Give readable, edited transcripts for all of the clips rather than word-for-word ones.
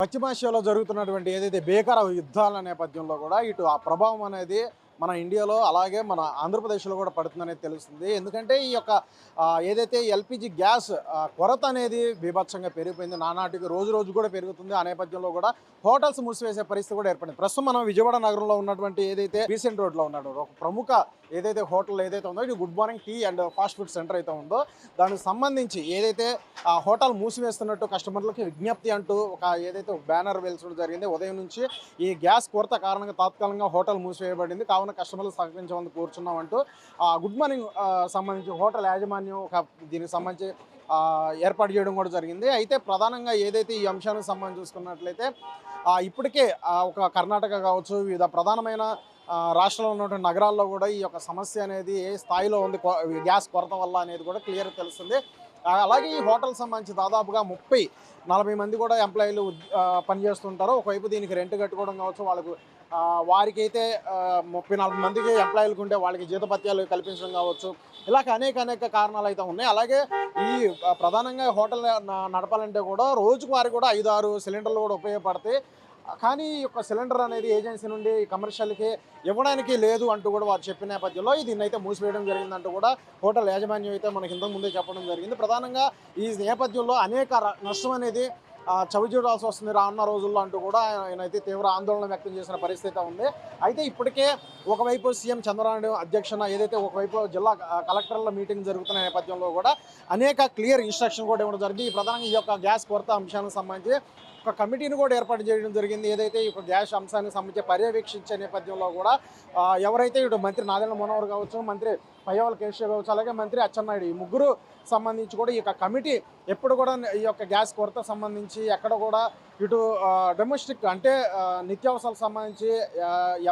పశ్చిమాసియాలో జరుగుతున్నటువంటి ఏదైతే భీకర యుద్ధాల నేపథ్యంలో కూడా ఇటు ఆ ప్రభావం అనేది మన ఇండియాలో అలాగే మన ఆంధ్రప్రదేశ్లో కూడా పడుతుందనేది తెలుస్తుంది. ఎందుకంటే ఈ యొక్క ఏదైతే ఎల్పిజి గ్యాస్ కొరత అనేది బీభత్సంగా పెరిగిపోయింది. నానాటికి రోజు రోజు కూడా పెరుగుతుంది. ఆ నేపథ్యంలో కూడా హోటల్స్ మూసివేసే పరిస్థితి కూడా ఏర్పడింది. ప్రస్తుతం మనం విజయవాడ నగరంలో ఉన్నటువంటి ఏదైతే బీసెంట్ రోడ్లో ఉన్నాడో ఒక ప్రముఖ ఏదైతే హోటల్ ఏదైతే ఉందో ఇది good morning tea and fast food centre అయితే ఉందో దానికి సంబంధించి ఏదైతే ఆ హోటల్ మూసివేస్తున్నట్టు కస్టమర్లకి విజ్ఞప్తి అంటూ ఏదైతే బ్యానర్ వెలిచడం జరిగింది. ఉదయం నుంచి ఈ గ్యాస్ కొరత కారణంగా తాత్కాలికంగా హోటల్ మూసివేయబడింది. కావున కస్టమర్లు సహకరించమని కోరుచున్నామంటూ గుడ్ మార్నింగ్ సంబంధించి హోటల్ యాజమాన్యం దీనికి సంబంధించి ఏర్పాటు చేయడం కూడా జరిగింది. అయితే ప్రధానంగా ఏదైతే ఈ అంశానికి సంబంధించి చూసుకున్నట్లయితే ఇప్పటికే ఒక కర్ణాటక కావచ్చు వివిధ ప్రధానమైన రాష్ట్రంలో ఉన్నటువంటి నగరాల్లో కూడా ఈ యొక్క సమస్య అనేది ఏ స్థాయిలో ఉంది గ్యాస్ కొరత వల్ల అనేది కూడా క్లియర్గా తెలుస్తుంది. అలాగే ఈ హోటల్ సంబంధించి దాదాపుగా 30-40 మంది కూడా ఎంప్లాయీలు పనిచేస్తుంటారు. ఒకవైపు దీనికి రెంట్ కట్టుకోవడం కావచ్చు, వారికైతే 30-40 మందికి ఎంప్లాయీలకు ఉంటే వాళ్ళకి జీతభత్యాలు కల్పించడం కావచ్చు, ఇలాగ అనేక కారణాలు అయితే ఉన్నాయి. అలాగే ఈ ప్రధానంగా హోటల్ నడపాలంటే కూడా రోజుకు వారికి కూడా 5-6 సిలిండర్లు కూడా ఉపయోగపడతాయి. కానీ ఈ యొక్క సిలిండర్ అనేది ఏజెన్సీ నుండి కమర్షియల్కి ఇవ్వడానికి లేదు అంటూ కూడా వారు చెప్పిన నేపథ్యంలో దీన్ని అయితే మూసివేయడం జరిగిందంటూ కూడా హోటల్ యాజమాన్యం అయితే మనకి ఇంతకు ముందే చెప్పడం జరిగింది. ప్రధానంగా ఈ నేపథ్యంలో అనేక నష్టం అనేది చవిచూడాల్సి వస్తుంది రానున్న రోజుల్లో అంటూ కూడా ఆయనైతే తీవ్ర ఆందోళన వ్యక్తం చేసిన పరిస్థితి ఉంది. అయితే ఇప్పటికే ఒకవైపు సీఎం చంద్రబాబు నాయుడు అధ్యక్షన ఏదైతే ఒకవైపు జిల్లా కలెక్టర్ల మీటింగ్ జరుగుతున్న నేపథ్యంలో కూడా అనేక క్లియర్ ఇన్స్ట్రక్షన్ కూడా ఇవ్వడం జరిగింది. ప్రధానంగా ఈ యొక్క గ్యాస్ కొరత అంశానికి సంబంధించి ఒక కమిటీని కూడా ఏర్పాటు చేయడం జరిగింది. ఏదైతే ఈ గ్యాస్ అంశానికి సంబంధించి పర్యవేక్షించే నేపథ్యంలో కూడా ఎవరైతే ఇటు మంత్రి నాదెండ్ల మనోహర్ కావచ్చు, మంత్రి పయ్యావుల కేశవ్ కావచ్చు, అలాగే మంత్రి అచ్చెన్నాయుడు ఈ ముగ్గురు సంబంధించి కూడా ఈ యొక్క కమిటీ ఎప్పుడు కూడా ఈ యొక్క గ్యాస్ కొరత సంబంధించి ఎక్కడ కూడా ఇటు డొమెస్టిక్ అంటే నిత్యావసరాలకు సంబంధించి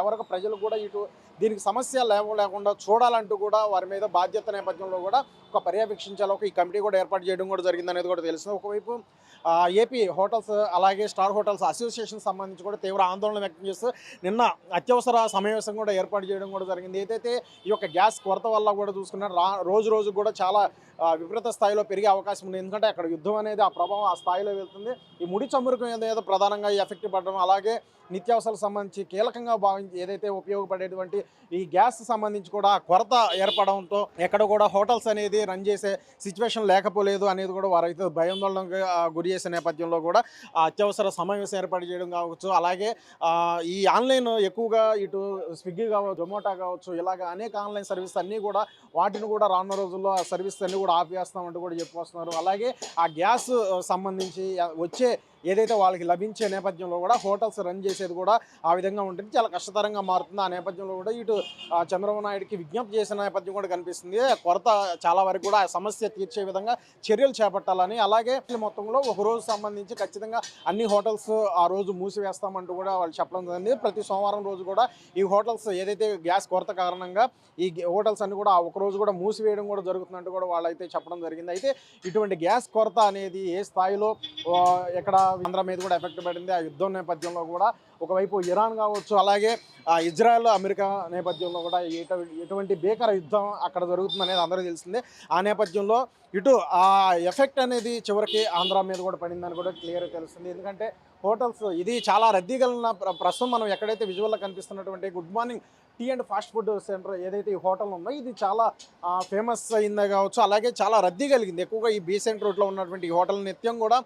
ఎవరికి ప్రజలు కూడా ఇటు దీనికి సమస్య లేకుండా చూడాలంటూ కూడా వారి మీద బాధ్యత నేపథ్యంలో కూడా ఒక పర్యవేక్షించాలి ఈ కమిటీ కూడా ఏర్పాటు చేయడం కూడా జరిగింది అనేది కూడా తెలుస్తుంది. ఒకవైపు ఏపీ హోటల్స్ అలాగే స్టార్ హోటల్స్ అసోసియేషన్ సంబంధించి కూడా తీవ్ర ఆందోళన వ్యక్తం చేస్తూ నిన్న అత్యవసర సమావేశం కూడా ఏర్పాటు చేయడం కూడా జరిగింది. ఏదైతే ఈ యొక్క గ్యాస్ కొరత వల్ల కూడా చూసుకున్న రోజు కూడా చాలా విపరీత స్థాయిలో పెరిగే అవకాశం ఉంది. ఎందుకంటే అక్కడ యుద్ధం అనేది ఆ ప్రభావం ఆ స్థాయిలో వెళ్తుంది. ఈ ముడి చమురుకం ఏదో ప్రధానంగా ఎఫెక్ట్ పడడం, అలాగే నిత్యావసరాలకు సంబంధించి కీలకంగా భావించి ఏదైతే ఉపయోగపడేటువంటి ఈ గ్యాస్ సంబంధించి కూడా కొరత ఏర్పడంతో ఎక్కడ కూడా హోటల్స్ అనేది రన్ చేసే సిచ్యువేషన్ లేకపోలేదు అనేది కూడా వారైతే భయాందోళనకు గురి చేసే నేపథ్యంలో కూడా అత్యవసర సమావేశం ఏర్పాటు చేయడం కావచ్చు, అలాగే ఈ ఆన్లైన్ ఎక్కువగా ఇటు స్విగ్గీ కావచ్చు, జొమాటో కావచ్చు, ఇలాగ అనేక ఆన్లైన్ సర్వీస్ అన్నీ కూడా వాటిని కూడా రానున్న రోజుల్లో ఆ సర్వీస్ అన్నీ కూడా ఆపేస్తామంటూ కూడా చెప్పుకొస్తున్నారు. అలాగే ఆ గ్యాస్ సంబంధించి వచ్చే ఏదైతే వాళ్ళకి లభించే నేపథ్యంలో కూడా హోటల్స్ రన్ చేసేది కూడా ఆ విధంగా ఉంటుంది, చాలా కష్టతరంగా మారుతుంది. ఆ నేపథ్యంలో కూడా ఇటు చంద్రబాబు నాయుడుకి విజ్ఞప్తి చేసిన నేపథ్యం కూడా కనిపిస్తుంది. కొరత చాలా వరకు కూడా ఆ సమస్య తీర్చే విధంగా చర్యలు చేపట్టాలని, అలాగే మొత్తంలో ఒక రోజు సంబంధించి ఖచ్చితంగా అన్ని హోటల్స్ ఆ రోజు మూసివేస్తామంటూ కూడా వాళ్ళు చెప్పడం జరిగింది. ప్రతి సోమవారం రోజు కూడా ఈ హోటల్స్ ఏదైతే గ్యాస్ కొరత కారణంగా ఈ హోటల్స్ అన్ని కూడా ఒక రోజు కూడా మూసివేయడం కూడా జరుగుతున్నట్టు కూడా వాళ్ళైతే చెప్పడం జరిగింది. అయితే ఇటువంటి గ్యాస్ కొరత అనేది ఏ స్థాయిలో ఎక్కడ ఆంధ్ర మీద కూడా ఎఫెక్ట్ పడింది. ఆ యుద్ధం నేపథ్యంలో కూడా ఒకవైపు ఇరాన్ కావచ్చు, అలాగే ఇజ్రాయెల్ అమెరికా నేపథ్యంలో కూడా ఎటువంటి భీకర యుద్ధం అక్కడ జరుగుతుంది అనేది అందరికీ తెలిసిందే. ఆ నేపథ్యంలో ఇటు ఆ ఎఫెక్ట్ అనేది చివరికి ఆంధ్ర మీద కూడా పడిందని కూడా క్లియర్గా తెలుస్తుంది. ఎందుకంటే హోటల్స్ ఇది చాలా రద్దీగల ప్రస్తుతం మనం ఎక్కడైతే విజువల్లో కనిపిస్తున్నటువంటి good morning tea and fast food centre ఏదైతే ఈ హోటల్ ఉందో ఇది చాలా ఫేమస్ అయిందే కావచ్చు, అలాగే చాలా రద్దీ కలిగింది. ఎక్కువగా ఈ బీసెంట్ రోడ్లో ఉన్నటువంటి ఈ హోటల్ నిత్యం కూడా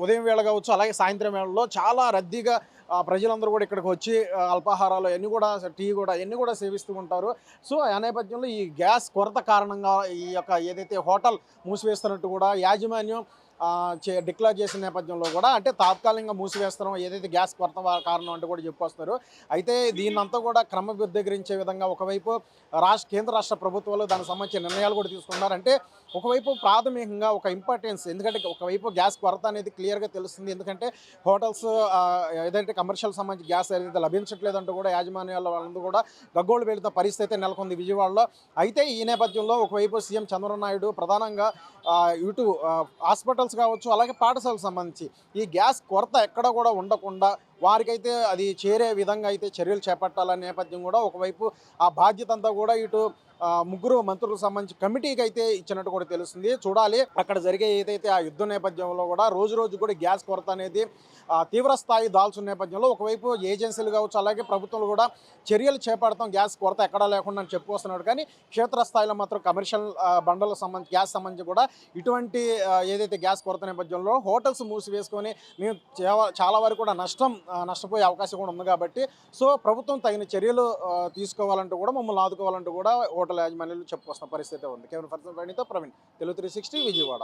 ఉదయం వేళ కావచ్చు, అలాగే సాయంత్రం వేళలో చాలా రద్దీగా ప్రజలందరూ కూడా ఇక్కడికి వచ్చి అల్పాహారాలు అన్నీ కూడా టీ కూడా అన్నీ కూడా సేవిస్తూ ఉంటారు. సో ఆ నేపథ్యంలో ఈ గ్యాస్ కొరత కారణంగా ఈ యొక్క ఏదైతే హోటల్ మూసివేస్తున్నట్టు కూడా యాజమాన్యం డిక్లేర్ చేసిన నేపథ్యంలో కూడా అంటే తాత్కాలికంగా మూసివేస్తున్నాం ఏదైతే గ్యాస్ కొరత కారణం అంటూ కూడా చెప్పుకొస్తారు. అయితే దీన్నంతా కూడా క్రమబద్ధీకరించే విధంగా ఒకవైపు కేంద్ర రాష్ట్ర ప్రభుత్వాలు దానికి సంబంధించిన నిర్ణయాలు కూడా తీసుకున్నారు. అంటే ఒకవైపు ప్రాథమికంగా ఒక ఇంపార్టెన్స్, ఎందుకంటే ఒకవైపు గ్యాస్ కొరత అనేది క్లియర్గా తెలుస్తుంది. ఎందుకంటే హోటల్స్ ఏదైతే కమర్షియల్ సంబంధించి గ్యాస్ ఏదైతే లభించట్లేదంటూ కూడా యాజమాన్యాల వాళ్ళందరూ కూడా గగ్గోలు వెళుతున్న పరిస్థితి నెలకొంది విజయవాడలో. అయితే ఈ నేపథ్యంలో ఒకవైపు సీఎం చంద్రబాబు నాయుడు ప్రధానంగా ఇటు హాస్పిటల్స్ కావచ్చు, అలాగే పాఠశాలకు సంబంధించి ఈ గ్యాస్ కొరత ఎక్కడ కూడా ఉండకుండా వారికైతే అది చేరే విధంగా అయితే చర్యలు చేపట్టాలనే నేపథ్యం కూడా ఒకవైపు ఆ బాధ్యత అంతా కూడా ఇటు ముగ్గురు మంత్రులకు సంబంధించి కమిటీకి అయితే ఇచ్చినట్టు కూడా తెలుస్తుంది. చూడాలి అక్కడ జరిగే ఏదైతే ఆ యుద్ధ నేపథ్యంలో కూడా రోజు రోజు కూడా గ్యాస్ కొరత అనేది తీవ్ర స్థాయి దాల్చిన నేపథ్యంలో ఒకవైపు ఏజెన్సీలు కావచ్చు, అలాగే ప్రభుత్వాలు కూడా చర్యలు చేపడతాం గ్యాస్ కొరత ఎక్కడా లేకుండా అని చెప్పుకొస్తున్నాడు. కానీ క్షేత్రస్థాయిలో మాత్రం కమర్షియల్ బండలకు సంబంధించి గ్యాస్ సంబంధించి కూడా ఇటువంటి ఏదైతే గ్యాస్ కొరత నేపథ్యంలో హోటల్స్ మూసివేసుకొని మేము చాలా వరకు కూడా నష్టపోయే అవకాశం కూడా ఉంది. కాబట్టి సో ప్రభుత్వం తగిన చర్యలు తీసుకోవాలంటూ కూడా, మమ్మల్ని ఆదుకోవాలంటూ కూడా హోటల్ యాజమాన్యాలు చెప్పుకొస్తున్న పరిస్థితి ఉంది. కేవలం పర్సన్ ప్రవీణ్తో ప్రవీణ్, తెలుగు 360 విజయవాడ.